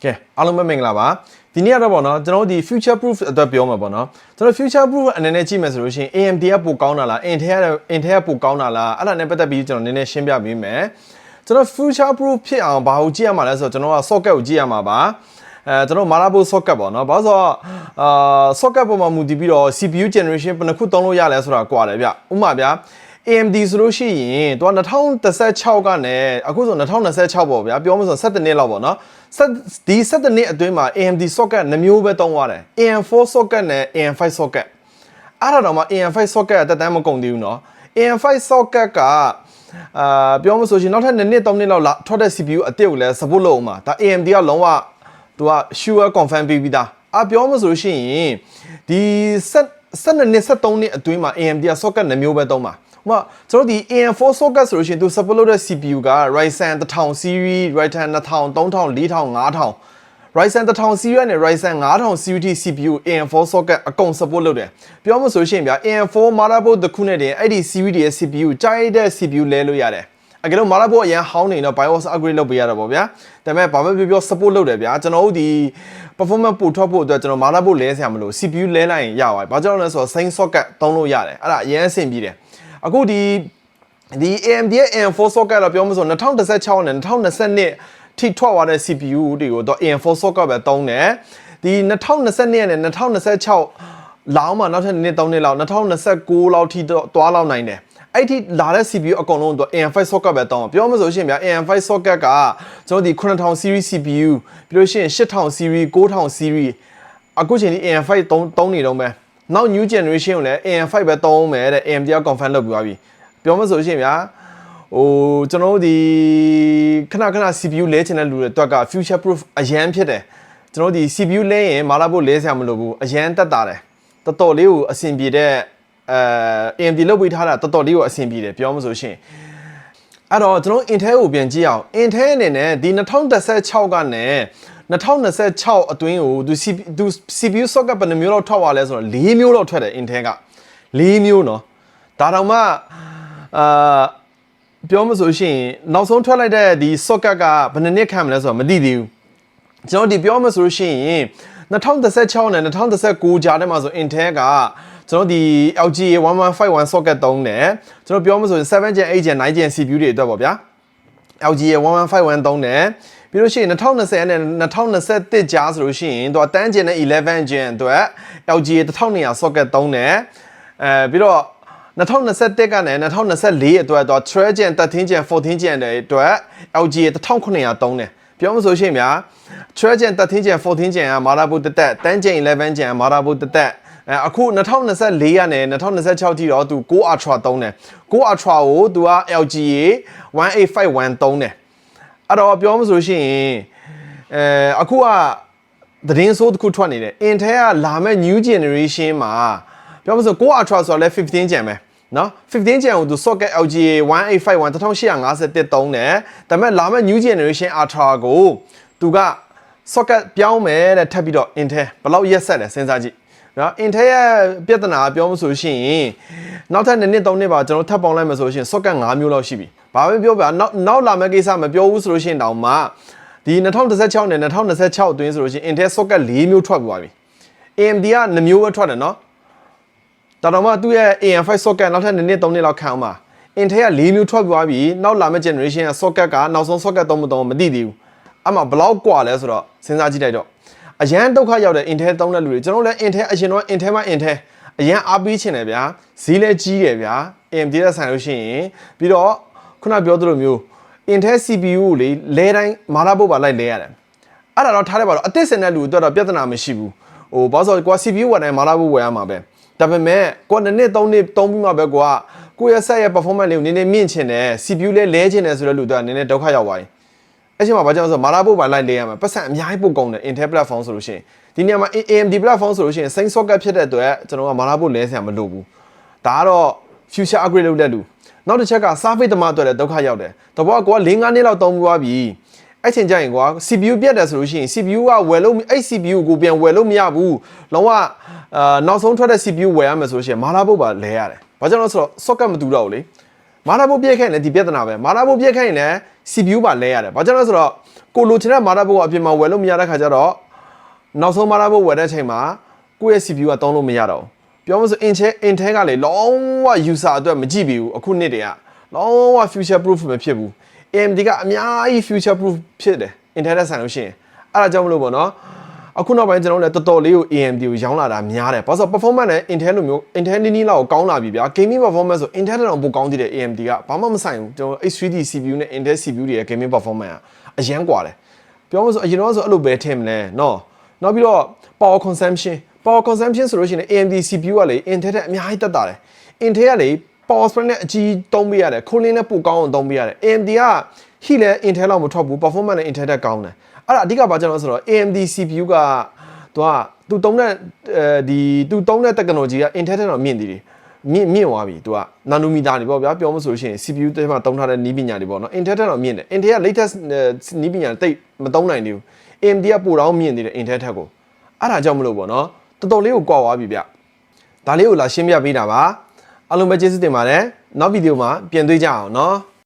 ကဲအားလုံးပဲမင်္ဂလာပါဒီနေ့ကတော့ပေါ့နော်ကျွန်တော်တို့ဒီ future proof အတွက်ပြောမှာပေါ့နော်ကျွန်တော် future proof အနေနဲ့ကြည့်မယ်ဆိုလို့ရှိရင် AMD ကပိုကောင်းတာလား Intel ကပိုကောင်းတာလားအဲ့ဒါနဲ့ပတ်သက်ပြီးကျွန်တော်နည်းနည်းရှင်းပြပေးမယ်ကျွန်တော် future proof ဖြစ်အောင်ဘာကိုကြည့်ရမှာလဲဆိုတော့ကျွန်တော်က socket ကိုကြည့်ရမှာပါကျွန်တော် motherboard socket ပေါ့နော်ဘာလို့ဆိုတော့socket ပေါ်မှာမူတည်ပြီးတော့ CPU generation ဘယ်နှခုသုံးလို့ရလဲဆိုတာကွာတယ်ဗျဥပမာဗျာAMD ဆိုလို့ရှိရင်သူက2016ကနေအခုဆို2026ပေါ့ဗျာပြောမှဆို17နှစ်လောက်ပေါ့နော်ဒီ17နှစ်အတွင်းမှာ AMD socket 2မျိုးပဲသုံးရတယ် AM4 socket နဲ့ AM5 socket အဲ့ဒါတော့မှ AM5 socket တက်တမ်းမကုန်သေးဘူးเนาะ AM5 socket ကပြောမှဆိုရှင်နောက်ထပ်2နှစ်3နှစ်လောက်ထွက်တဲ့ CPU အသစ်ကိုလည်း support လုပ်အောင်ပါဒါ AMD ကလုံးဝသူက sure confirm ပေးပြီးသားပြောမှဆိုရှင်ဒီ12နှစ်13နှစ်အတွင်းမှာ AMD က socket 2မျိုးပဲသုံးပါကျွန်တော်ဒီ AM4 socket ဆိုလို့ရှိရင်သူ support လုပ်တဲ့ CPU က Ryzen 1000 series Ryzen 2000 3000 4000 5000 Ryzen 1000 series နဲ့ Ryzen 5000 series CPU AM4 socket အကုန် support လုပ်တယ်ပြောမှဆိုရှင်ဗျာ AM4 motherboard တစ်ခုနဲ့တည်းအဲ့ဒီ series ရဲ့ CPU ကြိုက်တဲ့ CPU လဲလို့ရတယ်အကယ်လို့ motherboard အရင်ဟောင်းနေတော့ BIOS upgrade လုပ်ပေးရတာပေါ့ဗျာဒါပေမဲ့ဘာပဲပြော support လုပ်တယ်ဗျာကျွန်တော်တို့ဒီ performance ပိုထွက်ဖို့အတွက်ကျွန်တော် motherboard လဲဆရာမလို့ CPU လဲလိုက်ရင်ရပါတယ်ဘာကြောင့်လဲဆိုတော့ same socket သုံးလို့ရတယ်အဲ့ဒါအရင်အဆင်ပြေတယ်အခုဒီ AMD ရဲ့ AM4 socket တော့ပြောမှဆို2016နဲ့2022ထိထွက်သွားတဲ့ CPU တွေကိုတော့ AM4 socket ပဲသုံးတယ်ဒီ2022နဲ့2026လောက်မှနောက်ထပ်2နှစ်3နှစ်လောက်2029လောက်ထိသွားလောက်နိုင်တယ်အဲ့ဒီလာတဲ့ CPU အကုန်လုံးတော့ AM5 socket ပဲတောင်းပြောမှဆိုရှင်ဗျာ AM5 socket ကကျွန်တော်ဒီ9000 series CPU ပြီးလို့ရှိရင်8000 series 9000 series အခုချိန်ဒီ AM5 သုံးနေတော့မယ်နောက် new generation ကိုလည်း AM5 ပဲသုံးမယ်တဲ့ AMD က confirm လုပ်ပြီးသွားပြီပြောမှဆိုရှင်ဗျာကျွန်တော်တို့ဒီခဏ CPU လဲချင်တဲ့လူတွေအတွက်က future proof အရန်ဖြစ်တယ်ကျွန်တော်တို့ဒီ CPU လဲရင်မာလာဖို့လဲဆရာမလိုဘူးအရန်တက်တာတယ်တော်တော်လေးကိုအဆင်ပြေတဲ့AMD လုပ်ပေးထားတာတော်တော်လေးကိုအဆင်ပြေတယ်ပြောမှဆိုရှင်အဲ့တော့ကျွန်တော် Intel ကိုပြန်ကြည့်အောင် Intel အနေနဲ့ဒီ2016ကနေ2026အတွင်းကိုသူ CPU socket ဘယ်နှမျိုးလောက်ထွက်သွားလဲဆိုတော့4မျိုးလောက်ထွက်တယ် Intel က4မျိုးเนาะဒါတော့မှပြောမှဆိုရှင်နောက်ဆုံးထွက်လိုက်တဲ့ဒီ socket ကဘယ်နှစ်ခံမလဲဆိုတော့မသိသေးဘူးကျွန်တော်ဒီပြောမှဆိုရှင်2016နဲ့2019ကြားထဲမှာဆို Intel ကကျွန်တော်ဒီ LGA 1151 socket သုံးတယ်ကျွန်တော်ပြောမှဆိုရင်7 Gen 8 Gen 9 Gen CPU တွေအတွက်ပေါ့ဗျာ LGA 1151သုံးတယ်ပြီးလို့ရှိရင်2020နဲ့2021ကြားဆိုလို့ရှိရင်သူက10 Gen နဲ့11 Gen အတွက် LGA 1200 socket သုံးတယ်ပြီးတော့2021ကနေ2024အတွက်တော့12 Gen 13 Gen 14 Gen တွေအတွက် LGA 1900သုံးတယ်ပြောမှဆိုရှင်ဗျာ12 Gen 13 Gen 14 Gen က motherboard တက်10 Gen 11 Gen motherboard တက်အခု2024ကနေ2026ထိတော့သူ9 Ultra သုံးတယ်9 Ultra ကိုသူက LGA 1851သုံးတယ်အဲ့တော့ပြောမှဆိုရှင်အခုကသတင်းဆိုးတစ်ခုထွက်နေတယ် Intel ကလာမဲ့ new generation မှာပြောမှဆို9 Ultra ဆိုတော့လဲ15 Gen ပဲเนาะ15 Gen ကိုသူ socket LGA 1851 1851သုံးတယ်ဒါပေမဲ့လာမဲ့ new generation Ultra ကိုသူက socket ပြောင်းမယ်တဲ့ထပ်ပြီးတော့ Intel ဘယ်လောက်ရက်ဆက်လဲစဉ်းစားကြည့်နော် Intel ရဲ့ပြဿနာပြောမှဆိုရှင်နောက်ထပ်2နှစ်3နှစ်ပါကျွန်တော်ထပ်ပေါင်းလိုက်မှဆိုရှင် socket 5မျိုးလောက်ရှိပြီဘာပဲပြောပြနောက်လာမယ့်ကိစ္စမပြောဘူးဆိုလို့ရှင်တောင်မှဒီ2016နဲ့2026အတွင်းဆိုလို့ရှင် Intel socket 4မျိုးထွက်သွားပြီ AMD က2မျိုးပဲထွက်တယ်နော်တော်မှသူ့ရဲ့ AM5 socket နောက်ထပ်2နှစ်3နှစ်လောက်ခံအောင်ပါ Intel က4မျိုးထွက်သွားပြီနောက်လာမယ့် generation က socket ကနောက်ဆုံး socket သုံးမသုံးမသိသေးဘူးအမှဘယ်လောက်กว่าလဲဆိုတော့စဉ်းစားကြည့်လိုက်တော့အရန်ဒုက္ခရောက်တဲ့ Intel သုံးတဲ့လူတွေကျွန်တော်လည်း Intel အရင်တော့ Intel မှာ Intel အရန်အားပေးချင်တယ်ဗျာဈေးလည်းကြီးတယ်ဗျာ AMD နဲ့ဆိုင်လို့ရှိရင်ပြီးတော့ခုနပြောသလိုမျိုး Intel CPU ကိုလေလဲတိုင်းမာလာဖို့ပါလိုက်လဲရတယ်အဲ့ဒါတော့ထားလိုက်ပါတော့အသစ်စင်တဲ့လူအတွက်တော့ပြဿနာမရှိဘူးဘာလို့ဆိုကွာ CPU ဝယ်တိုင်းမာလာဖို့ဝယ်ရမှာပဲဒါပေမဲ့ကို2နှစ်3နှစ်သုံးပြီးမှပဲကွာကိုရဲ့ set ရဲ့ performance လေးကိုနည်းနည်းမြင့်ချင်တယ် CPU လေးလဲချင်တယ်ဆိုတဲ့လူတွေကနည်းနည်းဒုက္ခရောက်သွားပြီအဲ့ချိန်မှာဘာကြောင့်ဆိုမာလာဖို့ပါလိုက်လဲရမှာပတ်စံအများကြီးပို့ကုန်တယ် Intel platform ဆိုလို့ရှိရင်ဒီနေရာမှာ AMD platform ဆိုလို့ရှိရင် same socket ဖြစ်တဲ့အတွက်ကျွန်တော်ကမာလာဖို့လဲဆရာမလိုဘူးဒါကတော့ future upgrade လုပ်တဲ့လူနောက်တစ်ချက်က surface တမအတွက်လည်းဒုက္ခရောက်တယ်တဘောက4-5နှစ်လောက်သုံးပြီးသွားပြီအဲ့ချိန်ကျရင်ကွာ CPU ပြတ်တယ်ဆိုလို့ရှိရင် CPU ကဝယ်လို့အဲ့ CPU ကိုပြန်ဝယ်လို့မရဘူးလုံးဝနောက်ဆုံးထွက်တဲ့ CPU ဝယ်ရမယ်ဆိုလို့ရှိရင်မာလာဖို့ပါလဲရတယ်ဘာကြောင့်လဲဆိုတော့ socket မတူတော့ဘူးလေမာလာဖို့ပြည့်ခဲ့ရင်လည်းဒီပြဿနာပဲမာလာဖို့ပြည့်ခဲ့ရင်လည်း CPU ပါလဲရတယ်ဘာကြောင့်လဲဆိုတော့ ကိုလိုချင်တဲ့မာတာဘုတ်အပြင်မှာဝယ်လို့မရတဲ့ခါကျတော့နောက်ဆုံးမာတာဘုတ်ဝယ်တဲ့အချိန်မှာကိုယ့်ရဲ့ CPU ကသုံးလို့မရတော့ဘူးပြောမှဆို Intel ကလေလုံးဝ user အတွက်မကြည့်ပြီဘူးအခုနှစ်တည်းကလုံးဝ future proof မဖြစ်ဘူး AMD ကအများကြီး future proof ဖြစ်တယ် Intel နဲ့ဆိုင်လို့ရှိရင်အဲ့ဒါကြောင့်မလို့ပေါ့နော်အခုနောက်ပိုင်းကျွန်တော်တို့လည်းတော်တော်လေးကို AMD ကိုရောင်းလာတာများတယ်ဘာလို့ဆို performance နဲ့ Intel လိုမျိုး Intel နီးနီးလောက်ကိုကောင်းလာပြီဗျာ gaming performance ဆို Intel တောင်ပိုကောင်းသေးတယ် AMD ကဘာမှမဆိုင်ဘူးကျွန်တော် H3D CPU နဲ့ Intel CPU တွေရဲ့ gaming performance ကအရန်กว่าတယ်ပြောမှဆိုအရင်တော့ဆိုအဲ့လိုပဲထင်မလဲနော်နောက်ပြီးတော့ power consumption ဆိုလို့ရှိရင် AMD CPU ကလေ Intel ထက်အများကြီးတက်တာတယ် Intel ကလေ power supply နဲ့အကြီးသုံးပေးရတယ် cooling နဲ့ပိုကောင်းအောင်သုံးပေးရတယ် AMD က heat လည်း Intel လောက်မထွက်ဘူး performance နဲ့ Intel တက်ကောင်းတယ်အဲ့ဒါအဓိကဘာကြောင့်လဲဆိုတော့ AMD CPU ကသူသုံးတဲ့သူသုံးတဲ့ technology က Intel ထက်တော့မြင့်သေးတယ်မြင့်သွားပြီသူကနာနိုမီတာတွေပေါ့ဗျာပြောမှဆိုလို့ရှိရင် CPU ထဲမှာသုံးထားတဲ့နည်းပညာတွေပေါ့နော် Intel ထက်တော့မြင့်တယ် Intel က latest နည်းပညာတိတ်မသုံးနိုင်သေးဘူး AMD ကပိုတော့မြင့်သေးတယ် Intel ထက်ကိုအဲ့ဒါကြောင့်မလို့ပေါ့နော်တော်တော်လေးကိုကွာသွားပြီဗျဒါလေးကိုလာရှင်းပြပေးတာပါအားလုံးပဲကျေးဇူးတင်ပါတယ်နောက်ဗီဒီယိုမှာပြန်တွေ့ကြအောင်နော်